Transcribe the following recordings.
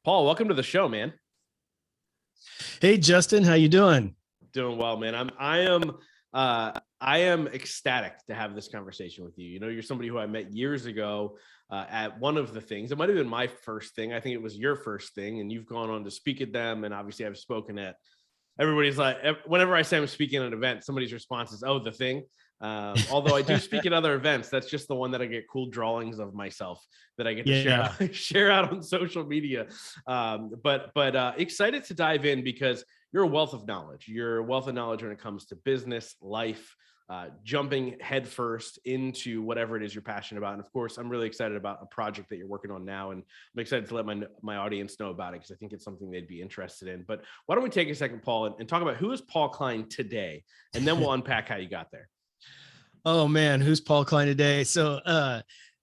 Paul, welcome to the show, man. Hey, Justin, how you doing? Doing well, man. I am ecstatic to have this conversation with you. You know, you're somebody who I met years ago at one of the things. It might have been my first thing. I think it was your first thing, and you've gone on to speak at them. And obviously, I've spoken at. Everybody's like, whenever I say I'm speaking at an event, somebody's response is, "Oh, the thing." Although I do speak at other events, that's just the one that I get cool drawings of myself that I get to share out on social media. But excited to dive in because you're a wealth of knowledge. You're a wealth of knowledge when it comes to business, life, jumping headfirst into whatever it is you're passionate about. And of course, I'm really excited about a project that you're working on now. And I'm excited to let my audience know about it because I think it's something they'd be interested in. But why don't we take a second, Paul, and talk about who is Paul Klein today? And then we'll unpack how you got there. Oh man, who's Paul Klein today? So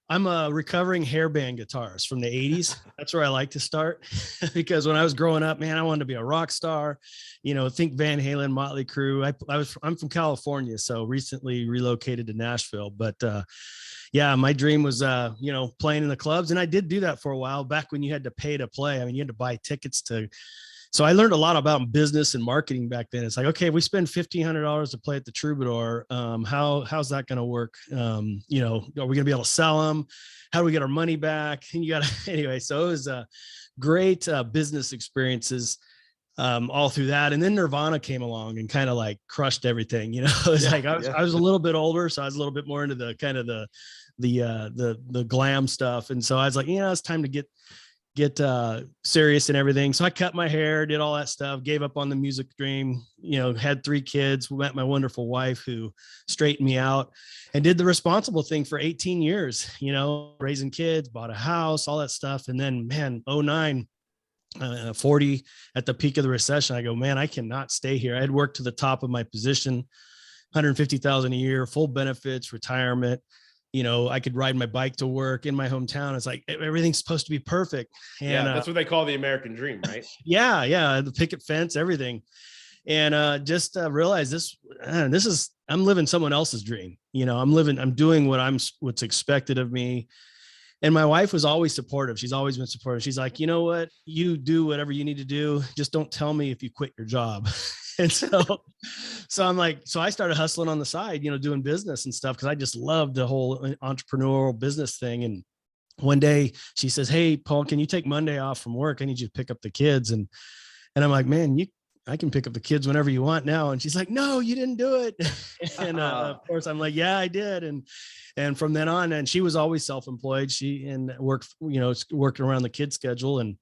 I'm a recovering hairband guitarist from the 80s. That's where I like to start because when I was growing up, man, I wanted to be a rock star. You know, think Van Halen, Motley Crue. I'm from California, so recently relocated to Nashville. But yeah, my dream was playing in the clubs, and I did do that for a while back when you had to pay to play. I mean, you had to buy tickets to. So I learned a lot about business and marketing back then. It's like, okay, we spend $1,500 to play at the Troubadour. How's that going to work? Are we going to be able to sell them? How do we get our money back? And you got to, anyway, so it was great business experiences all through that. And then Nirvana came along and kind of like crushed everything, you know. It was I was a little bit older, so I was a little bit more into the kind of the glam stuff. And so I was like, it's time to get serious and everything. So I cut my hair, did all that stuff, gave up on the music dream, had 3 kids, met my wonderful wife who straightened me out and did the responsible thing for 18 years, raising kids, bought a house, all that stuff. And then, man, 09, 40 at the peak of the recession, I go, man, I cannot stay here. I had worked to the top of my position, 150,000 a year, full benefits, retirement. I could ride my bike to work in my hometown. It's like everything's supposed to be perfect. And that's what they call the American dream, right? Yeah. The picket fence, everything. And just realized I'm living someone else's dream. I'm doing what's expected of me. And my wife was always supportive. She's always been supportive. She's like, you know what, you do whatever you need to do. Just don't tell me if you quit your job. And so I'm like, so I started hustling on the side, doing business and stuff. Cause I just loved the whole entrepreneurial business thing. And one day she says, hey, Paul, can you take Monday off from work? I need you to pick up the kids. And I'm like, man, I can pick up the kids whenever you want now. And she's like, no, you didn't do it. And of course I'm like, yeah, I did. And from then on, and she was always self-employed. She worked around the kid schedule, and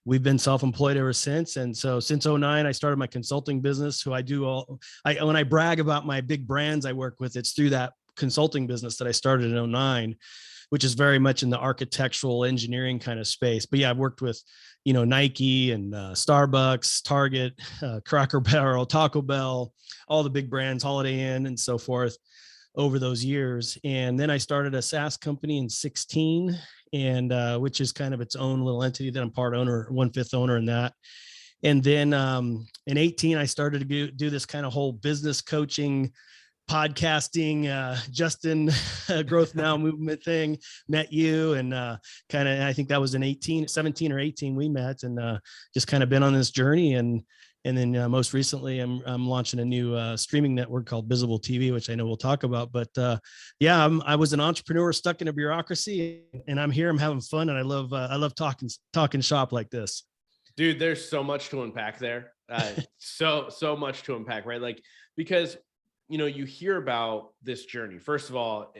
we've been self-employed ever since. And so since 09, I started my consulting business. When I brag about my big brands I work with, it's through that consulting business that I started in 09, which is very much in the architectural engineering kind of space. But yeah, I've worked with, Nike and Starbucks, Target, Cracker Barrel, Taco Bell, all the big brands, Holiday Inn and so forth over those years. And then I started a SaaS company in 16, and which is kind of its own little entity that I'm part owner, 1/5 owner in that. And then in 18, I started to do this kind of whole business coaching, podcasting, Justin growth now movement thing, met you, and I think that was in 17 or 18 we met, and just kind of been on this journey. And then most recently I'm launching a new streaming network called BizableTV, which I know we'll talk about. But I was an entrepreneur stuck in a bureaucracy, and I'm here, I'm having fun. And I love talking shop like this. Dude, there's so much to unpack there. So much to unpack, right? Like, because you hear about this journey. First of all,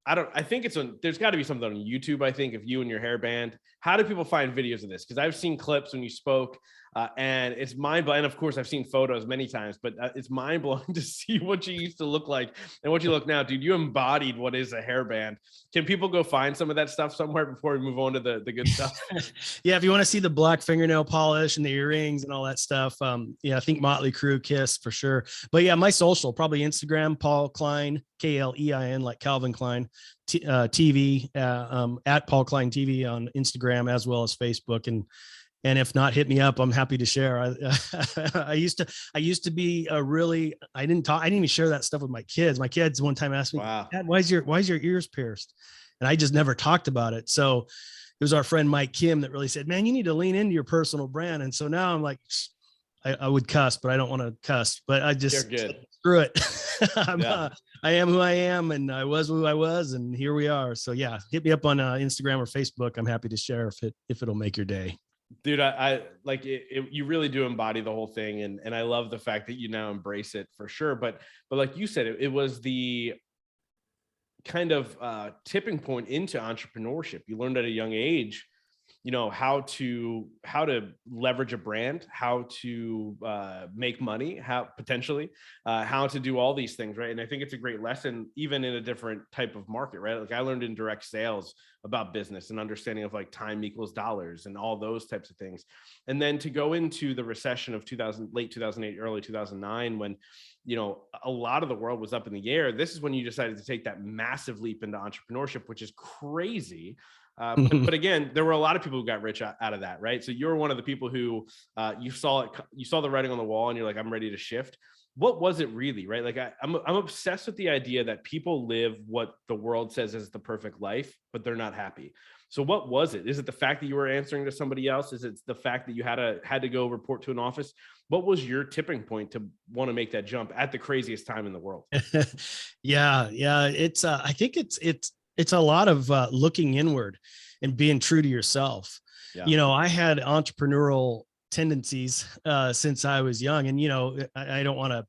I think there's got to be something on YouTube, I think, of you and your hairband. How do people find videos of this? Because I've seen clips when you spoke, and it's mind-blowing. Of course, I've seen photos many times, but it's mind-blowing to see what you used to look like and what you look now. Dude, you embodied what is a hairband. Can people go find some of that stuff somewhere before we move on to the good stuff? Yeah, if you want to see the black fingernail polish and the earrings and all that stuff, I think Motley Crue, Kiss for sure. But yeah, my social, probably Instagram, Paul Klein, Klein, like Calvin Klein, TV, at Paul Klein TV on Instagram, as well as Facebook. And if not, hit me up. I'm happy to share. I used to be I didn't even share that stuff with my kids. My kids one time asked me, wow, Dad, why's your ears pierced? And I just never talked about it. So it was our friend Mike Kim that really said, man, you need to lean into your personal brand. And so now I'm like, I would cuss, but I don't want to cuss, but I just good. Screw it. Yeah. I am who I am, and I was who I was, and here we are. So yeah, hit me up on Instagram or Facebook. I'm happy to share if it'll make your day. Dude, I like it, you really do embody the whole thing. And I love the fact that you now embrace it for sure. But like you said, it was the kind of tipping point into entrepreneurship. You learned at a young age, you know, how to leverage a brand, how to make money, how to do all these things, right? And I think it's a great lesson, even in a different type of market, right? Like I learned in direct sales about business and understanding of like time equals dollars and all those types of things. And then to go into the recession of late 2008, early 2009, when, you know, a lot of the world was up in the air. This is when you decided to take that massive leap into entrepreneurship, which is crazy. But again, there were a lot of people who got rich out of that, right? So you're one of the people who you saw the writing on the wall and you're like, I'm ready to shift. What was it really, right? Like I'm obsessed with the idea that people live what the world says is the perfect life, but they're not happy. So what was it? Is it the fact that you were answering to somebody else? Is it the fact that you had to go report to an office? What was your tipping point to want to make that jump at the craziest time in the world? Yeah. It's I think it's a lot of looking inward and being true to yourself. Yeah. You know, I had entrepreneurial tendencies since I was young, and you know, I don't want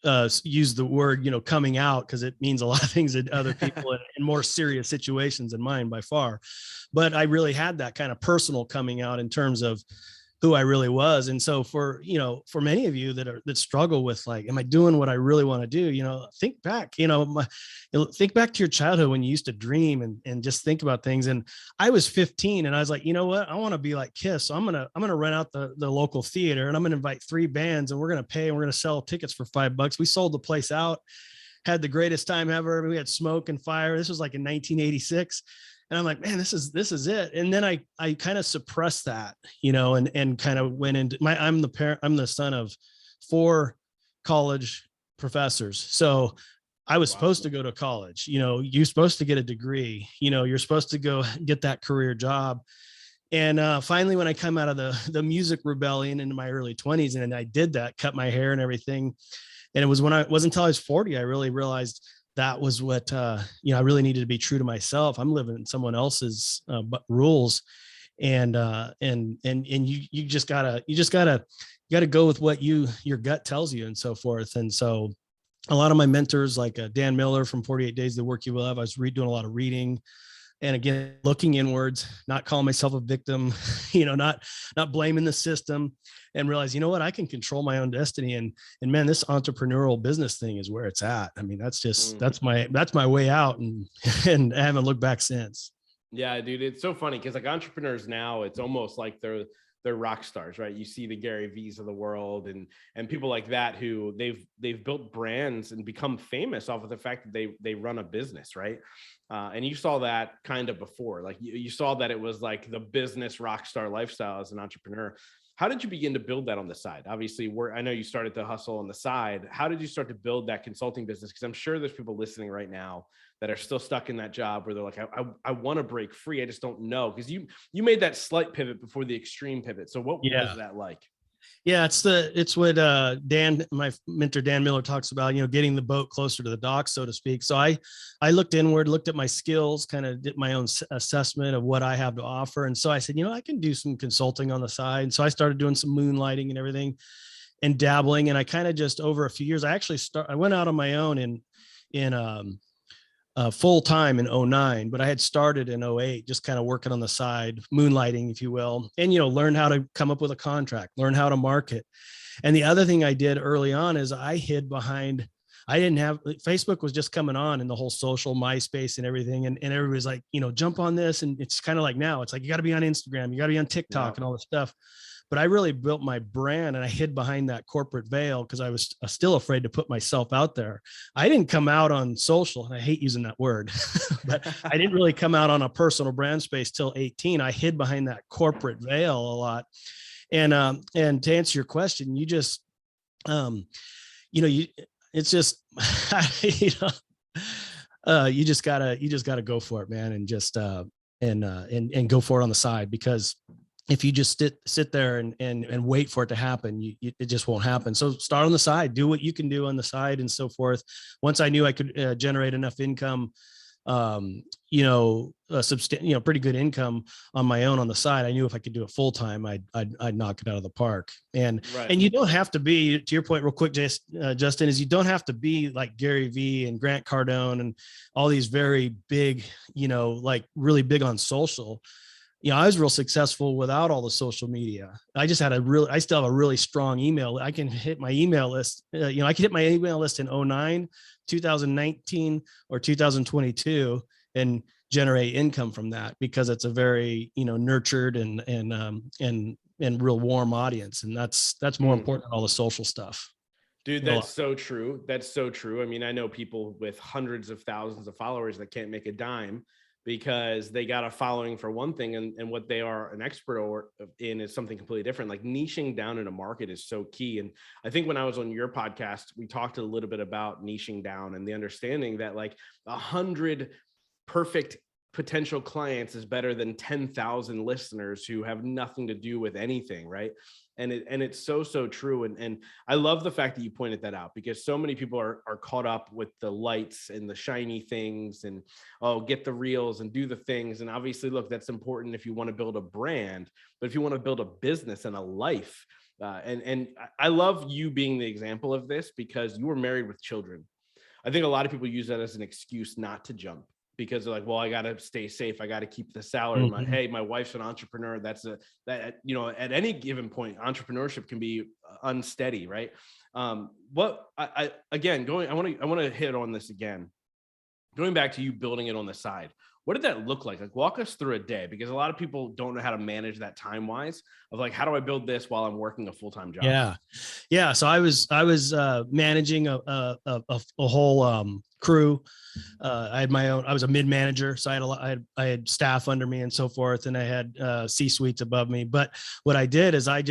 to use the word, you know, coming out, because it means a lot of things in other people in more serious situations than mine by far. But I really had that kind of personal coming out in terms of who I really was. And so for many of you that struggle with like, am I doing what I really want to do? You know, think back, think back to your childhood when you used to dream and just think about things. And I was 15 and I was like, you know what? I want to be like Kiss. So I'm going to rent out the local theater and I'm going to invite 3 bands and we're going to pay and we're going to sell tickets for $5. We sold the place out, had the greatest time ever. We had smoke and fire. This was like in 1986. And I'm like, man, this is it. And then I kind of suppressed that, you know, and kind of went into I'm the son of 4 college professors. So I was supposed to go to college, you know, you're supposed to get a degree, you know, you're supposed to go get that career job. And finally, when I come out of the music rebellion into my early 20s, and I did that, cut my hair and everything. And it wasn't until I was 40, I really realized that was what, I really needed to be true to myself. I'm living in someone else's rules. And you just gotta go with what your gut tells you and so forth. And so a lot of my mentors, like Dan Miller from 48 Days, The Work You Love, I was doing a lot of reading. And again, looking inwards, not calling myself a victim, you know, not blaming the system, and realize, you know what, I can control my own destiny. And man, this entrepreneurial business thing is where it's at. I mean, that's my way out, and I haven't looked back since. Yeah, dude, it's so funny because like entrepreneurs now, it's almost like they're rock stars, right? You see the Gary V's of the world and people like that who they've built brands and become famous off of the fact that they run a business, right? And you saw that kind of before, like you saw that it was like the business rock star lifestyle as an entrepreneur. How did you begin to build that on the side? Obviously, I know you started to hustle on the side. How did you start to build that consulting business? Because I'm sure there's people listening right now that are still stuck in that job where they're like, I want to break free. I just don't know. Because you made that slight pivot before the extreme pivot. So what was that like? Yeah, it's what Dan, my mentor Dan Miller, talks about, you know, getting the boat closer to the dock, so to speak. So I looked inward, looked at my skills, kind of did my own assessment of what I have to offer. And so I said, you know, I can do some consulting on the side. And so I started doing some moonlighting and everything and dabbling. And I kind of just over a few years, I went out on my own in full time in 2009, but I had started in 2008, just kind of working on the side, moonlighting, if you will, and, you know, learn how to come up with a contract, learn how to market. And the other thing I did early on is I hid behind, Facebook was just coming on, and the whole social MySpace and everything. And everybody's like, you know, jump on this. And it's kind of like now it's like, you got to be on Instagram, you got to be on TikTok and all this stuff. But I really built my brand and I hid behind that corporate veil because I was still afraid to put myself out there. I didn't come out on social, and I hate using that word, but I didn't really come out on a personal brand space till 18. I hid behind that corporate veil a lot. And to answer your question, you just, it's just, you just gotta go for it, man. And just, and go for it on the side. Because if you just sit there and wait for it to happen, it just won't happen. So start on the side, do what you can do on the side and so forth. Once I knew I could generate enough income, pretty good income on my own on the side, I knew if I could do it full time, I'd knock it out of the park. And you don't have to be, to your point real quick, Justin, is you don't have to be like Gary Vee and Grant Cardone and all these very big, like really big on social. I was real successful without all the social media. I still have a really strong email. I can hit my email list. I can hit my email list in 2009, 2019, or 2022 and generate income from that, because it's a very, nurtured and real warm audience. And that's more important than all the social stuff. Dude, that's so true. That's so true. I mean, I know people with hundreds of thousands of followers that can't make a dime because they got a following for one thing, and what they are an expert in is something completely different. Like niching down in a market is so key. And I think when I was on your podcast, we talked a little bit about niching down and the understanding that like 100 perfect potential clients is better than 10,000 listeners who have nothing to do with anything, right? And it's so true. And I love the fact that you pointed that out, because so many people are caught up with the lights and the shiny things and, get the reels and do the things. And obviously, look, that's important if you want to build a brand, but if you want to build a business and a life, and I love you being the example of this, because you were married with children. I think a lot of people use that as an excuse not to jump, because they're like, well, I got to stay safe. I got to keep the salary. Mm-hmm. My wife's an entrepreneur. At any given point, entrepreneurship can be unsteady. Right. I want to hit on this again, going back to you building it on the side. What did that look like? Like, walk us through a day, because a lot of people don't know how to manage that time wise of like, how do I build this while I'm working a full-time job? Yeah. So I was managing a whole crew. I had my own. I was a mid manager, so I had staff under me and so forth, and I had C suites above me. But what I did is I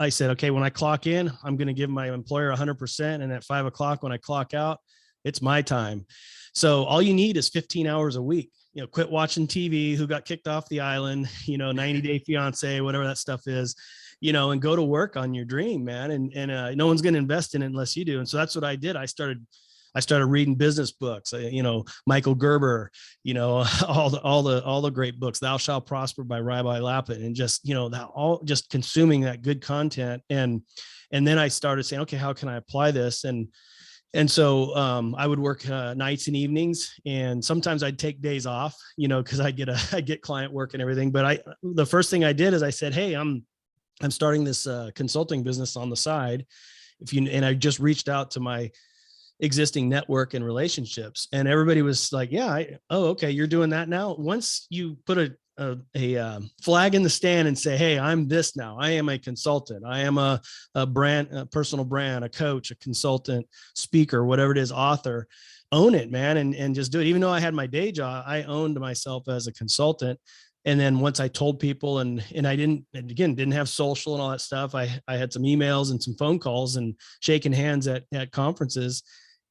said, okay, when I clock in, I'm going to give my employer 100%, and at 5 o'clock when I clock out, it's my time. So all you need is 15 hours a week. Quit watching TV, Who Got Kicked Off the Island, 90 Day Fiance, whatever that stuff is, and go to work on your dream, man. And no one's going to invest in it unless you do. And so that's what I did. I started reading business books, Michael Gerber, all the great books, Thou Shalt Prosper by Rabbi Lapin, and just, just consuming that good content. And then I started saying, okay, how can I apply this? And so I would work nights and evenings, and sometimes I'd take days off, because I get client work and everything. But the first thing I did is I said, hey, I'm starting this consulting business on the side. And I just reached out to my existing network and relationships, and everybody was like, yeah, okay, you're doing that now. Once you put a flag in the stand and say, hey, I'm this now. I am a consultant. I am a brand, a personal brand, a coach, a consultant, speaker, whatever it is, author. Own it, man, and just do it. Even though I had my day job, I owned myself as a consultant. And then once I told people, and I didn't have social and all that stuff, I had some emails and some phone calls and shaking hands at conferences.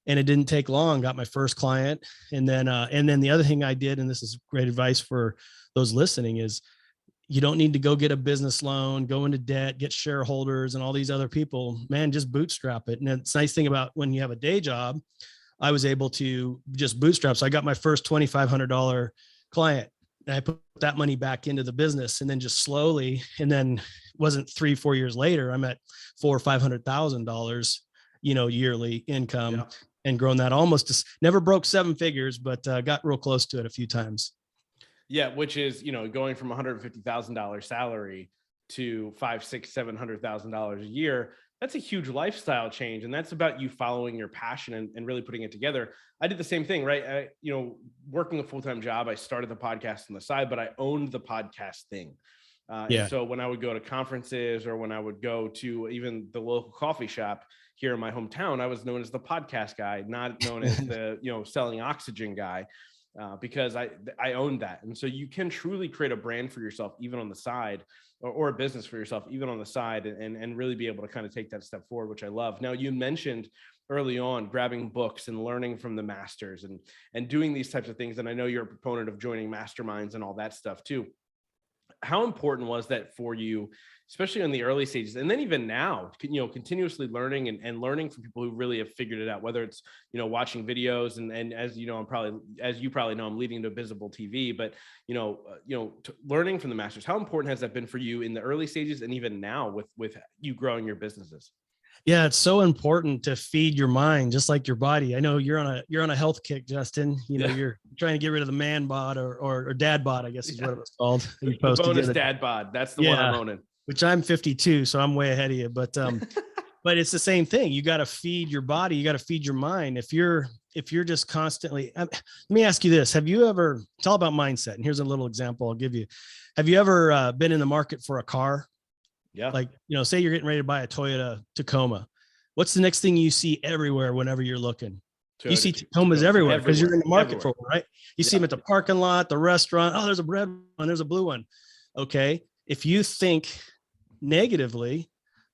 And it didn't take long, got my first client. And then the other thing I did, and this is great advice for those listening, is you don't need to go get a business loan, go into debt, get shareholders and all these other people, man, just bootstrap it. And it's a nice thing about when you have a day job, I was able to just bootstrap. So I got my first $2,500 client, and I put that money back into the business, and then just slowly, and then wasn't 3-4 years later, I'm at $400,000 or $500,000, yearly income. Yeah. And grown that almost, never broke 7 figures, but got real close to it a few times. Yeah, which is, going from $150,000 salary to $500,000, $600,000, $700,000 a year. That's a huge lifestyle change, and that's about you following your passion and really putting it together. I did the same thing, right? Working a full-time job, I started the podcast on the side, but I owned the podcast thing. And so when I would go to conferences, or when I would go to even the local coffee shop here in my hometown, I was known as the podcast guy, not known as the, selling oxygen guy. because I own that. And so you can truly create a brand for yourself, even on the side, or a business for yourself, even on the side, and really be able to kind of take that step forward, which I love. Now, you mentioned early on grabbing books and learning from the masters and doing these types of things. And I know you're a proponent of joining masterminds and all that stuff too. How important was that for you, especially in the early stages? And then even now, continuously learning and learning from people who really have figured it out, whether it's, watching videos and as you know, as you probably know, I'm leading to BizableTV, but, learning from the masters. How important has that been for you in the early stages and even now with you growing your businesses? Yeah, it's so important to feed your mind, just like your body. I know you're on a health kick, Justin. You're trying to get rid of the man bod or dad bod, I guess is what it was called. The bonus dad bod. That's the one I'm owning. Which I'm 52, so I'm way ahead of you. But but it's the same thing. You got to feed your body. You got to feed your mind. If you're just constantly, let me ask you this: have you ever? It's all about mindset. And here's a little example I'll give you. Have you ever been in the market for a car? Yeah. Like, say you're getting ready to buy a Toyota Tacoma. What's the next thing you see everywhere whenever you're looking? You see Tacomas everywhere because you're in the market for one, right? You see them at the parking lot, the restaurant. Oh, there's a red one. There's a blue one. Okay. If you think negatively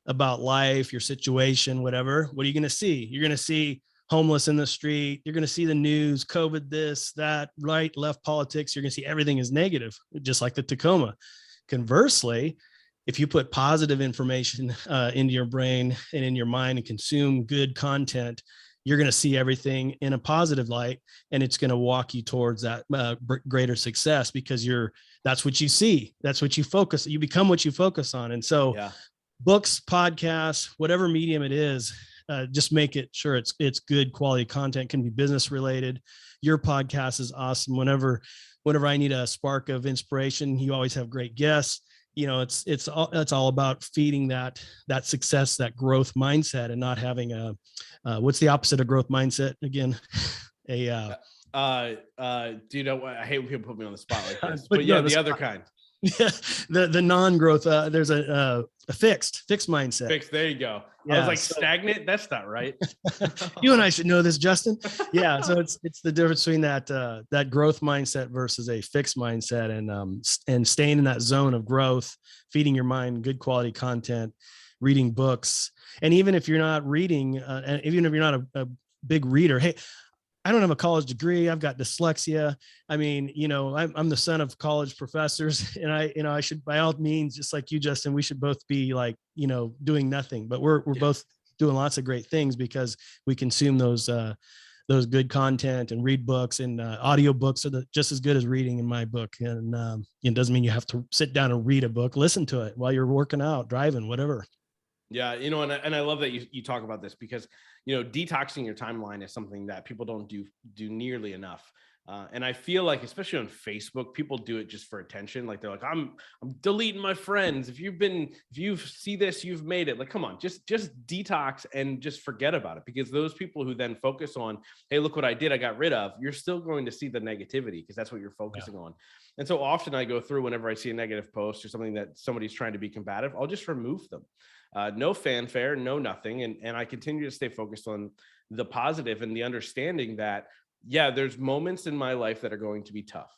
about life, your situation, whatever, what are you going to see? You're going to see homeless in the street. You're going to see the news, COVID, this, that, right, left politics. You're going to see everything is negative, just like the Tacoma. Conversely, if you put positive information into your brain and in your mind and consume good content, you're going to see everything in a positive light, and it's going to walk you towards that greater success because that's what you see. That's what you focus. You become what you focus on. And so books, podcasts, whatever medium it is, just make it sure it's good quality content. Can be business related. Your podcast is awesome. Whenever I need a spark of inspiration, you always have great guests. It's all about feeding that success, that growth mindset, and not having what's the opposite of growth mindset again? Do you know what? I hate when people put me on the spot like this, but yeah, the other kind. Yeah, the non-growth. There's a fixed mindset. Fixed. There you go. Yeah, I was like stagnant. That's not right. You and I should know this, Justin. Yeah. So it's the difference between that growth mindset versus a fixed mindset, and staying in that zone of growth, feeding your mind good quality content, reading books, and even if you're not reading, and even if you're not a big reader, hey. I don't have a college degree. I've got dyslexia. I mean, I'm the son of college professors, and I should, by all means, just like you, Justin, we should both be like, doing nothing, but we're both doing lots of great things because we consume those good content and read books, and audio books are just as good as reading in my book. And it doesn't mean you have to sit down and read a book, listen to it while you're working out, driving, whatever. Yeah. And I love that you talk about this because, detoxing your timeline is something that people don't do nearly enough. And I feel like, especially on Facebook, people do it just for attention. Like they're like, I'm deleting my friends. If you see this, you've made it. Like, come on, just detox and just forget about it. Because those people who then focus on, hey, look what I did, I got rid of, you're still going to see the negativity because that's what you're focusing on. And so often I go through whenever I see a negative post or something that somebody's trying to be combative, I'll just remove them. No fanfare, no nothing. And I continue to stay focused on the positive and the understanding that, yeah, there's moments in my life that are going to be tough,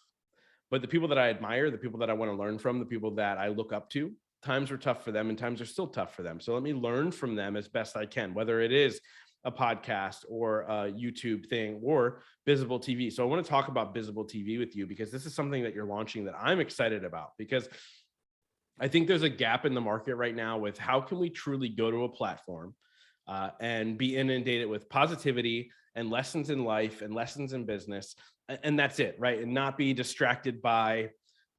but the people that I admire, the people that I want to learn from, the people that I look up to, times were tough for them and times are still tough for them. So let me learn from them as best I can, whether it is a podcast or a YouTube thing or BizableTV. So I want to talk about BizableTV with you because this is something that you're launching that I'm excited about, because I think there's a gap in the market right now with how can we truly go to a platform and be inundated with positivity and lessons in life and lessons in business. And that's it, right? And not be distracted by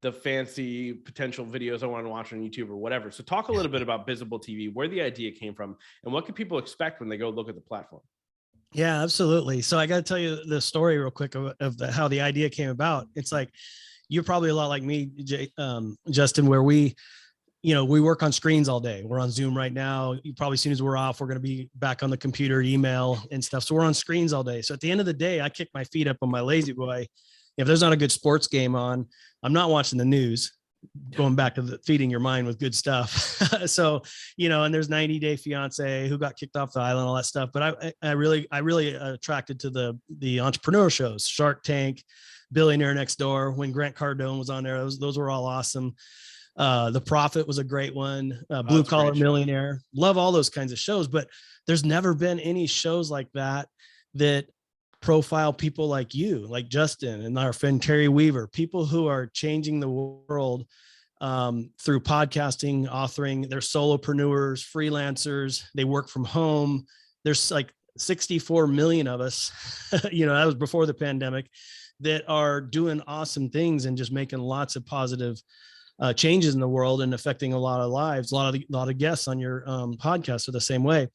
the fancy potential videos I want to watch on YouTube or whatever. So talk a little bit about BizableTV, where the idea came from, and what can people expect when they go look at the platform? Yeah, absolutely. So I got to tell you the story real quick of how the idea came about. It's like, you're probably a lot like me, Justin, where we work on screens all day. We're on Zoom right now. You probably, as soon as we're off, we're going to be back on the computer, email and stuff. So we're on screens all day. So at the end of the day, I kick my feet up on my lazy boy. If there's not a good sports game on, I'm not watching the news. Going back to feeding your mind with good stuff. So, and there's 90 Day Fiance, Who Got Kicked Off the Island, all that stuff. But I really attracted to the entrepreneur shows, Shark Tank, Billionaire Next Door, when Grant Cardone was on there. Those were all awesome. The Prophet was a great one. Blue Collar Millionaire. Love all those kinds of shows, but there's never been any shows like that profile people like you, like Justin and our friend Terry Weaver, people who are changing the world through podcasting, authoring. They're solopreneurs, freelancers. They work from home. There's like 64 million of us, that was before the pandemic, that are doing awesome things and just making lots of positive changes in the world and affecting a lot of lives. A lot of guests on your podcast are the same way.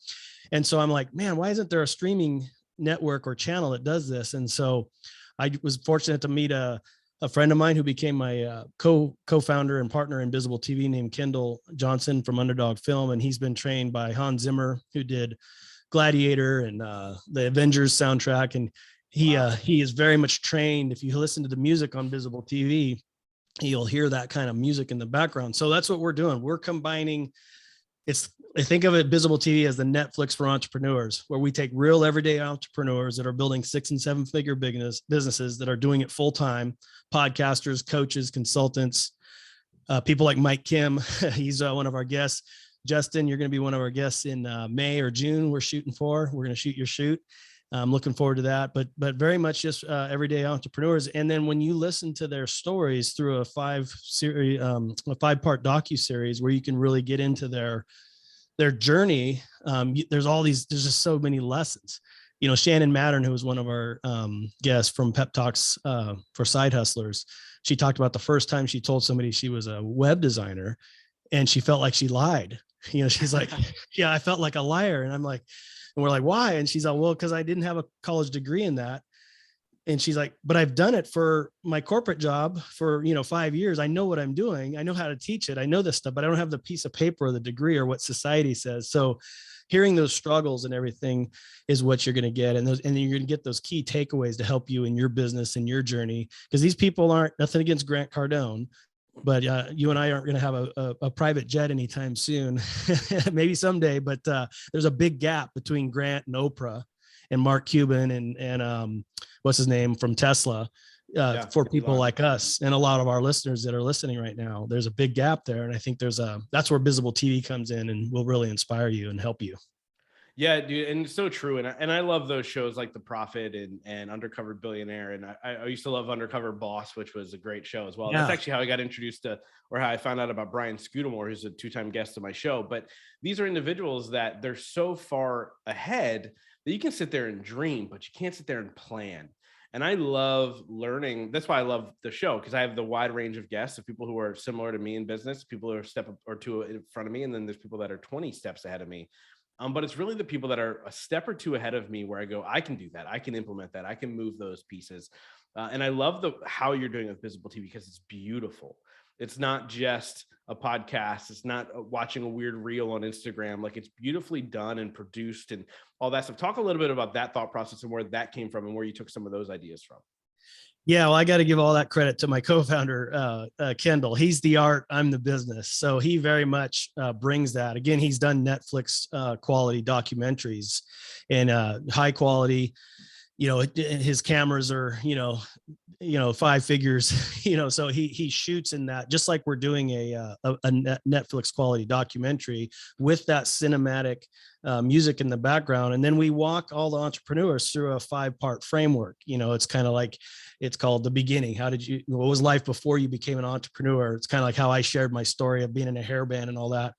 And so I'm like, man, why isn't there a streaming network or channel that does this? And so I was fortunate to meet a friend of mine who became my co-founder and partner in BizableTV, named Kendall Johnson from Underdog Film. And he's been trained by Hans Zimmer, who did Gladiator and the Avengers soundtrack. And he is very much trained. If you listen to the music on BizableTV, you'll hear that kind of music in the background. So that's what we're doing. We're combining. I think of it, BizableTV, as the Netflix for entrepreneurs, where we take real everyday entrepreneurs that are building 6 and 7 figure businesses that are doing it full time, podcasters, coaches, consultants, people like Mike Kim. He's one of our guests. Justin, you're going to be one of our guests in May or June. We're going to shoot your shoot. I'm looking forward to that, but very much just everyday entrepreneurs. And then when you listen to their stories through a 5-part docu-series where you can really get into their journey, there's just so many lessons. Shannon Mattern, who was one of our guests from Pep Talks for Side Hustlers, she talked about the first time she told somebody she was a web designer and she felt like she lied. She's like, yeah, I felt like a liar. And I'm like, and we're like, why? And she's like, well, because I didn't have a college degree in that. And she's like, but I've done it for my corporate job for, 5 years. I know what I'm doing. I know how to teach it. I know this stuff, but I don't have the piece of paper or the degree or what society says. So hearing those struggles and everything is what you're going to get. And then you're going to get those key takeaways to help you in your business and your journey. Because these people aren't, nothing against Grant Cardone, but you and I aren't going to have a private jet anytime soon, maybe someday. But there's a big gap between Grant and Oprah and Mark Cuban and what's his name from Tesla for people like us and a lot of our listeners that are listening right now. There's a big gap there. And I think that's where BizableTV comes in and will really inspire you and help you. Yeah, dude. And it's so true. And I love those shows like The Prophet and Undercover Billionaire. And I used to love Undercover Boss, which was a great show as well. Yeah. That's actually how I got introduced to, or how I found out about Brian Scudamore, who's a 2-time guest of my show. But these are individuals that they're so far ahead that you can sit there and dream, but you can't sit there and plan. And I love learning. That's why I love the show, because I have the wide range of guests of people who are similar to me in business, people who are a step or two in front of me. And then there's people that are 20 steps ahead of me. But it's really the people that are a step or two ahead of me where I go, I can do that. I can implement that. I can move those pieces. And I love how you're doing it with BizableTV, because it's beautiful. It's not just a podcast. It's not watching a weird reel on Instagram. Like, it's beautifully done and produced and all that stuff. Talk a little bit about that thought process and where that came from and where you took some of those ideas from. Yeah, well, I got to give all that credit to my co-founder, Kendall. He's the art, I'm the business. So he very much brings that. Again, he's done Netflix quality documentaries and high quality. His cameras are, 5 figures, so he shoots in that, just like we're doing a Netflix quality documentary with that cinematic music in the background. And then we walk all the entrepreneurs through a 5-part framework. It's kind of like, it's called The Beginning. What was life before you became an entrepreneur? It's kind of like how I shared my story of being in a hair band and all that.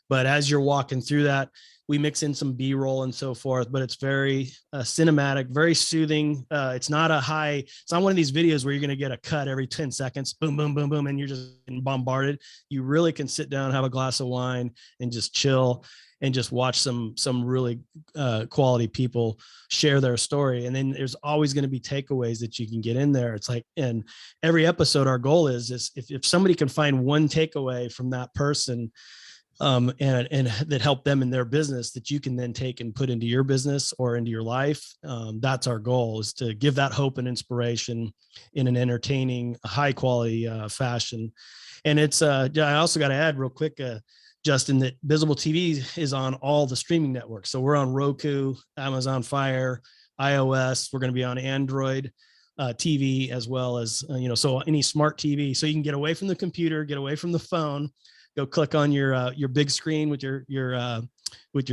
But as you're walking through that, we mix in some B-roll and so forth, but it's very cinematic, very soothing. It's not one of these videos where you're going to get a cut every 10 seconds, boom, boom, boom, boom, and you're just getting bombarded. You really can sit down, have a glass of wine and just chill and just watch some really quality people share their story. And then there's always going to be takeaways that you can get in there. It's like, in every episode, our goal is if somebody can find one takeaway from that person, and that help them in their business, that you can then take and put into your business or into your life. That's our goal, is to give that hope and inspiration in an entertaining, high quality fashion. And it's, I also got to add real quick, Justin, that BizableTV is on all the streaming networks. So we're on Roku, Amazon Fire, iOS. We're going to be on Android. TV, as well as, so any smart TV, so you can get away from the computer, get away from the phone, go click on your big screen with your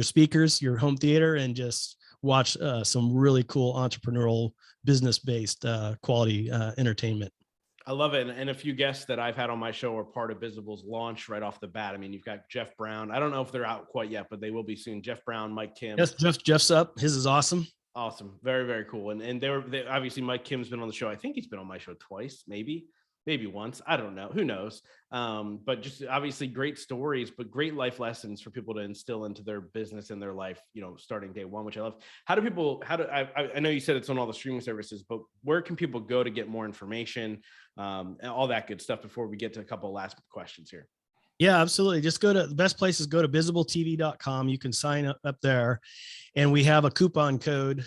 speakers, your home theater, and just watch some really cool entrepreneurial business-based quality entertainment. I love it. And a few guests that I've had on my show are part of Bizable's launch right off the bat. I mean, you've got Jeff Brown. I don't know if they're out quite yet, but they will be soon. Jeff Brown, Mike Kim. Yes, Jeff's up. His is awesome. Awesome. Very, very cool. And they obviously Mike Kim's been on the show. I think he's been on my show twice, maybe once. I don't know. Who knows? But just obviously great stories, but great life lessons for people to instill into their business and their life, starting day one, which I love. I know you said it's on all the streaming services, but where can people go to get more information, and all that good stuff before we get to a couple of last questions here? Yeah, absolutely. Just the best place is go to BizableTV.com. You can sign up there, and we have a coupon code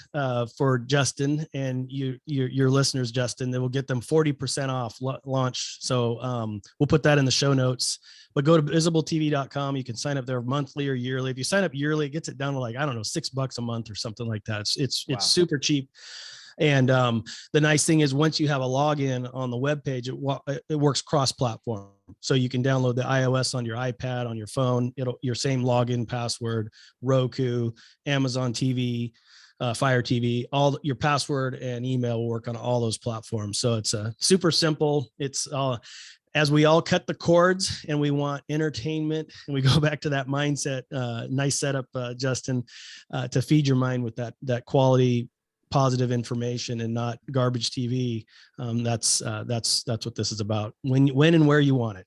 for Justin and your listeners, Justin, that will get them 40% off launch. So we'll put that in the show notes, but go to BizableTV.com. You can sign up there monthly or yearly. If you sign up yearly, it gets it down to $6 a month or something like that. It's super cheap. And the nice thing is, once you have a login on the webpage, it works cross-platform. So you can download the iOS on your iPad, on your phone. Your same login password, Roku, Amazon TV, FireTV, all your password and email will work on all those platforms. So it's super simple. It's as we all cut the cords and we want entertainment, and we go back to that mindset. Nice setup, Justin, to feed your mind with that quality, positive information and not garbage TV. That's what this is about. When and where you want it.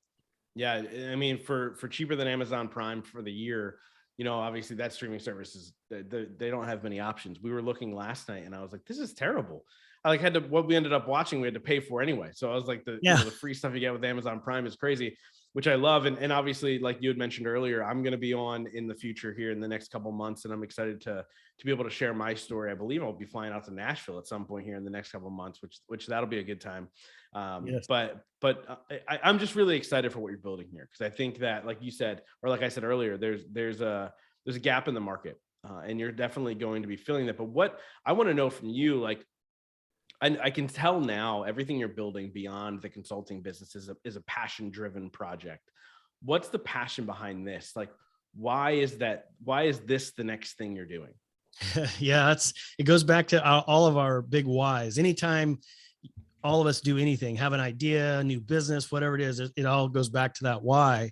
Yeah, I mean, for cheaper than Amazon Prime for the year, obviously that streaming services, they don't have many options. We were looking last night, and I was like, this is terrible. I what we ended up watching, we had to pay for anyway. So I was like, the free stuff you get with Amazon Prime is crazy, which I love. And obviously, like you had mentioned earlier, I'm going to be on in the future here in the next couple of months, and I'm excited to be able to share my story. I believe I'll be flying out to Nashville at some point here in the next couple of months, which that'll be a good time. Yes. But I'm just really excited for what you're building here, because I think that, like you said, or like I said earlier, there's a gap in the market, and you're definitely going to be filling that. But what I want to know from you, I can tell now everything you're building beyond the consulting business is a passion-driven project. What's the passion behind this? Why is this the next thing you're doing? Yeah, it goes back to all of our big whys. Anytime all of us do anything, have an idea, a new business, whatever it is, it all goes back to that why.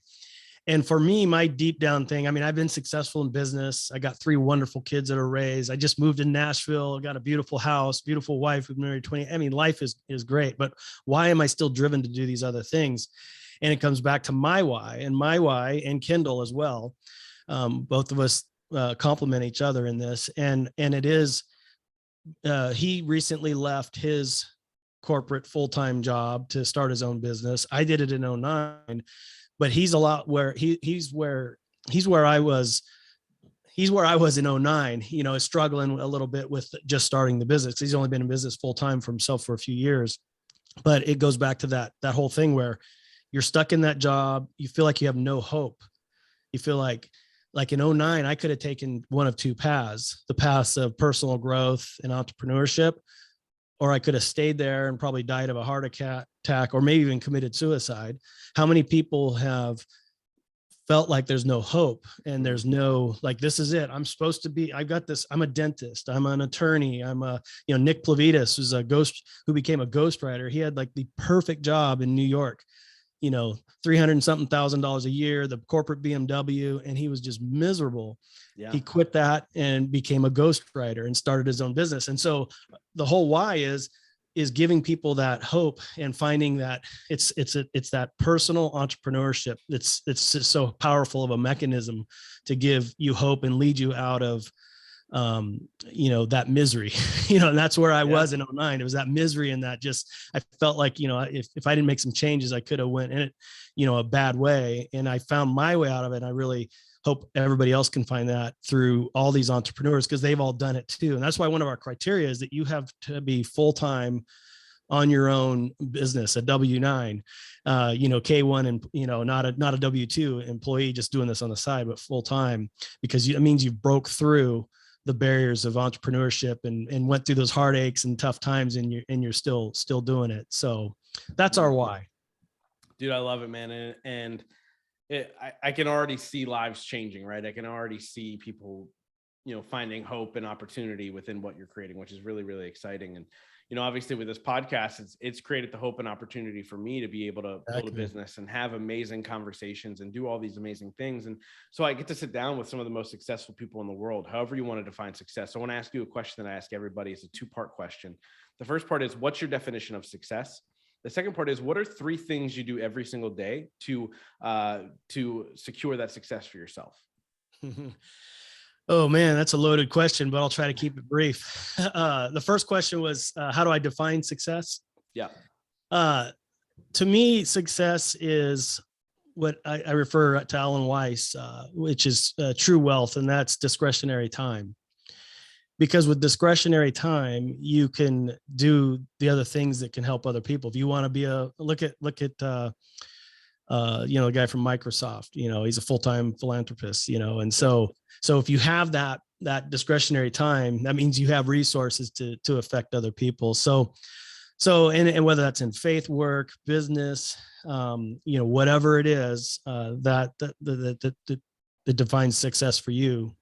And for me, my deep down thing, I mean, I've been successful in business. I got 3 wonderful kids that are raised. I just moved to Nashville, got a beautiful house, beautiful wife. We've been married 20. I mean, life is great, but why am I still driven to do these other things? And it comes back to my why and Kendall as well. Both of us complement each other in this. And it is, he recently left his corporate full-time job to start his own business. I did it in 2009. But he's a lot where he's where I was in 2009, struggling a little bit with just starting the business. He's only been in business full time for himself for a few years, but it goes back to that whole thing where you're stuck in that job. You feel like you have no hope. You feel like in 2009, I could have taken one of 2 paths, the paths of personal growth and entrepreneurship, or I could have stayed there and probably died of a heart attack, or maybe even committed suicide. How many people have felt like there's no hope and there's no, this is it. I'm supposed to be, I've got this. I'm a dentist. I'm an attorney. I'm Nick Plavitas, who became a ghostwriter. He had the perfect job in New York, $300 and something thousand a year, the corporate BMW, and he was just miserable. Yeah. He quit that and became a ghostwriter and started his own business. And so the whole why is giving people that hope and finding that it's that personal entrepreneurship. It's just so powerful of a mechanism to give you hope and lead you out of, that misery, and that's where I was in 2009. It was that misery, and that just, I felt like, if I didn't make some changes, I could have went in it, a bad way. And I found my way out of it. And I really hope everybody else can find that through all these entrepreneurs, because they've all done it too. And that's why one of our criteria is that you have to be full-time on your own business, a W-9, K1, and, not a W-2 employee just doing this on the side, but full-time, because it means you've broke through the barriers of entrepreneurship and went through those heartaches and tough times, and you're still doing it. So that's our why. Dude, I love it, man. I can already see lives changing, right? I can already see people, finding hope and opportunity within what you're creating, which is really, really exciting. And, obviously with this podcast, it's created the hope and opportunity for me to be able to build a business and have amazing conversations and do all these amazing things. And so I get to sit down with some of the most successful people in the world, however you want to define success. So I want to ask you a question that I ask everybody. It's a two-part question. The first part is, what's your definition of success? The second part is, what are 3 things you do every single day to secure that success for yourself? Oh man, that's a loaded question, but I'll try to keep it brief. The first question was, how do I define success? Yeah. To me, success is what I refer to Alan Weiss, which is true wealth, and that's discretionary time. Because with discretionary time, you can do the other things that can help other people. If you want to be look at the guy from Microsoft, he's a full-time philanthropist, and so if you have that discretionary time, that means you have resources to affect other people. So and whether that's in faith work, business, whatever it is, that defines success for you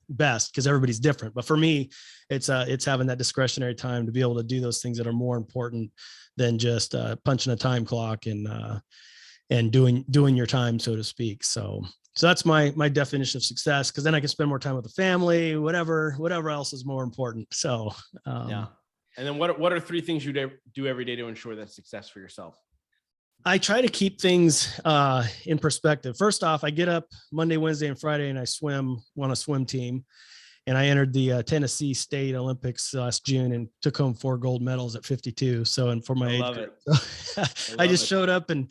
best, because everybody's different. But for me, it's having that discretionary time to be able to do those things that are more important than just punching a time clock and doing your time, so to speak. So that's my definition of success, because then I can spend more time with the family, whatever else is more important. So yeah. And then what are 3 things you do every day to ensure that success for yourself? I try to keep things in perspective. First off, I get up Monday, Wednesday, and Friday, and I swim on a swim team. And I entered the Tennessee State Olympics last June and took home 4 gold medals at 52. So, and for my age group, I just showed up and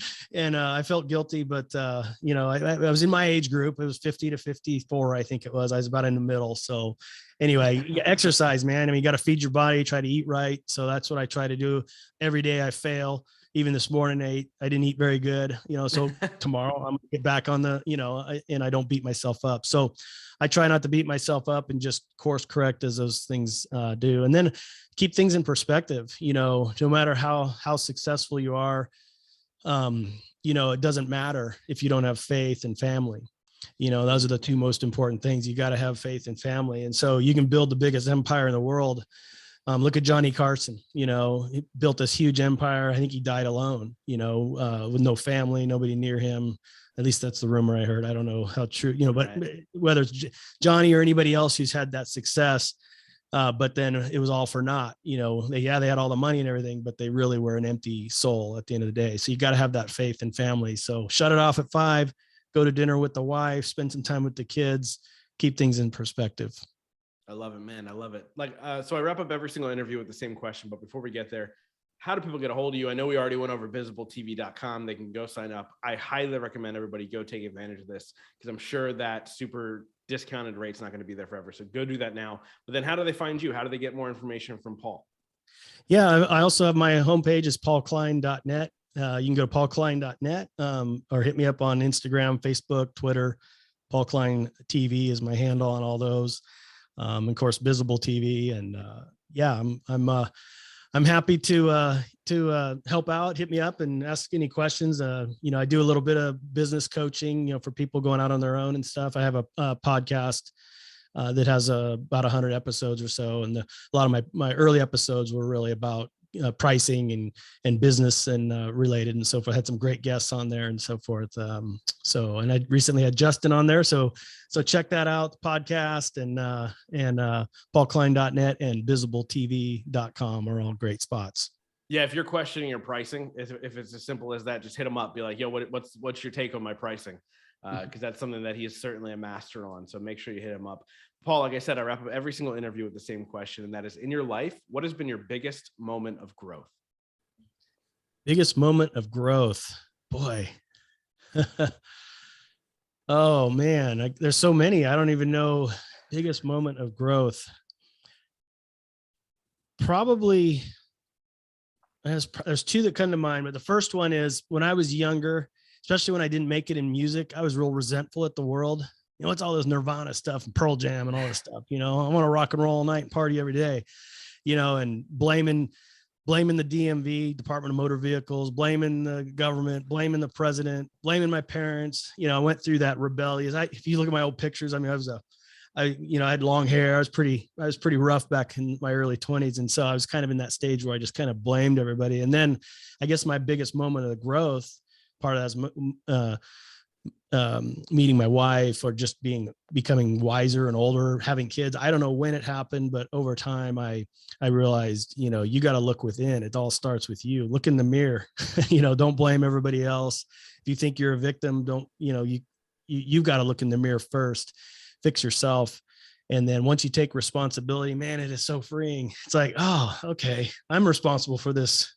I felt guilty, but I was in my age group. It was 50 to 54, I think it was. I was about in the middle. So anyway, exercise, man. I mean, you got to feed your body, try to eat right. So that's what I try to do every day. I fail. Even this morning, I didn't eat very good, so tomorrow I'm gonna get back on and I don't beat myself up. So I try not to beat myself up and just course correct as those things do. And then keep things in perspective, no matter how successful you are, it doesn't matter if you don't have faith and family. Those are the 2 most important things. You got to have faith and family. And so you can build the biggest empire in the world. Look at Johnny Carson, he built this huge empire. I think he died alone, with no family, nobody near him. At least that's the rumor I heard. I don't know how true, but whether it's Johnny or anybody else who's had that success, but then it was all for naught. They had all the money and everything, but they really were an empty soul at the end of the day. So you got to have that faith and family. So shut it off at 5, go to dinner with the wife, spend some time with the kids, keep things in perspective. I love it, man. I love it. So I wrap up every single interview with the same question, but before we get there, how do people get a hold of you? I know we already went over BizableTV.com. They can go sign up. I highly recommend everybody go take advantage of this, because I'm sure that super discounted rate's not going to be there forever. So go do that now. But then how do they find you? How do they get more information from Paul? Yeah, I also have my homepage is paulklein.net. You can go to paulklein.net or hit me up on Instagram, Facebook, Twitter. Paul Klein TV is my handle on all those. Of course, BizableTV, and I'm happy to help out. Hit me up and ask any questions. I do a little bit of business coaching, for people going out on their own and stuff. I have a podcast that has about 100 episodes or so, and a lot of my early episodes were really about pricing and business and related and so forth. I had some great guests on there and so forth. And I recently had Justin on there. So check that out, the podcast, and paulklein.net and BizableTV.com are all great spots. Yeah. If you're questioning your pricing, if it's as simple as that, just hit him up. Be like, yo, what's your take on my pricing? Because that's something that he is certainly a master on. So make sure you hit him up. Paul, like I said, I wrap up every single interview with the same question, and that is, in your life, what has been your biggest moment of growth? Biggest moment of growth, boy. Oh man, there's so many. I don't even know. Biggest moment of growth. Probably there's 2 that come to mind, but the first one is when I was younger, especially when I didn't make it in music, I was real resentful at the world. what's all this Nirvana stuff and Pearl Jam and all this stuff? I want to rock and roll all night and party every day, and blaming the DMV, Department of Motor Vehicles, blaming the government, blaming the president, blaming my parents. I went through that rebellious. If you look at my old pictures, I had long hair. I was pretty rough back in my early 20s. And so I was kind of in that stage where I just kind of blamed everybody. And then I guess my biggest moment of the growth part of that is meeting my wife, or just becoming wiser and older, having kids. I don't know when it happened, but over time I realized, you got to look within. It all starts with you. Look in the mirror. Don't blame everybody else. If you think you're a victim, you've got to look in the mirror first, fix yourself. And then once you take responsibility, man, it is so freeing. It's like, oh, okay, I'm responsible for this,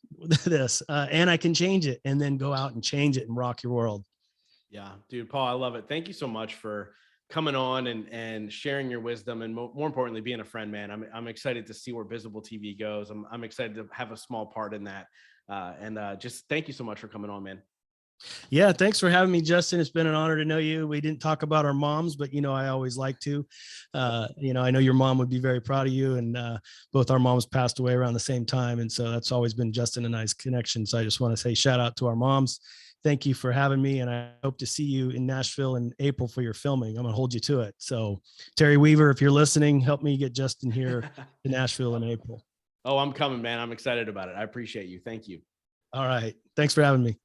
and I can change it, and then go out and change it and rock your world. Yeah, dude, Paul, I love it. Thank you so much for coming on and sharing your wisdom, and more importantly, being a friend, man. I'm excited to see where BizableTV goes. I'm excited to have a small part in that. Just thank you so much for coming on, man. Yeah, thanks for having me, Justin. It's been an honor to know you. We didn't talk about our moms, but I always like to. I know your mom would be very proud of you, and both our moms passed away around the same time, and so that's always been Justin and I's connection. So I just want to say shout out to our moms. Thank you for having me, and I hope to see you in Nashville in April for your filming. I'm gonna hold you to it. So Terry Weaver, if you're listening, help me get Justin here to Nashville in April. Oh, I'm coming, man. I'm excited about it. I appreciate you. Thank you. All right. Thanks for having me.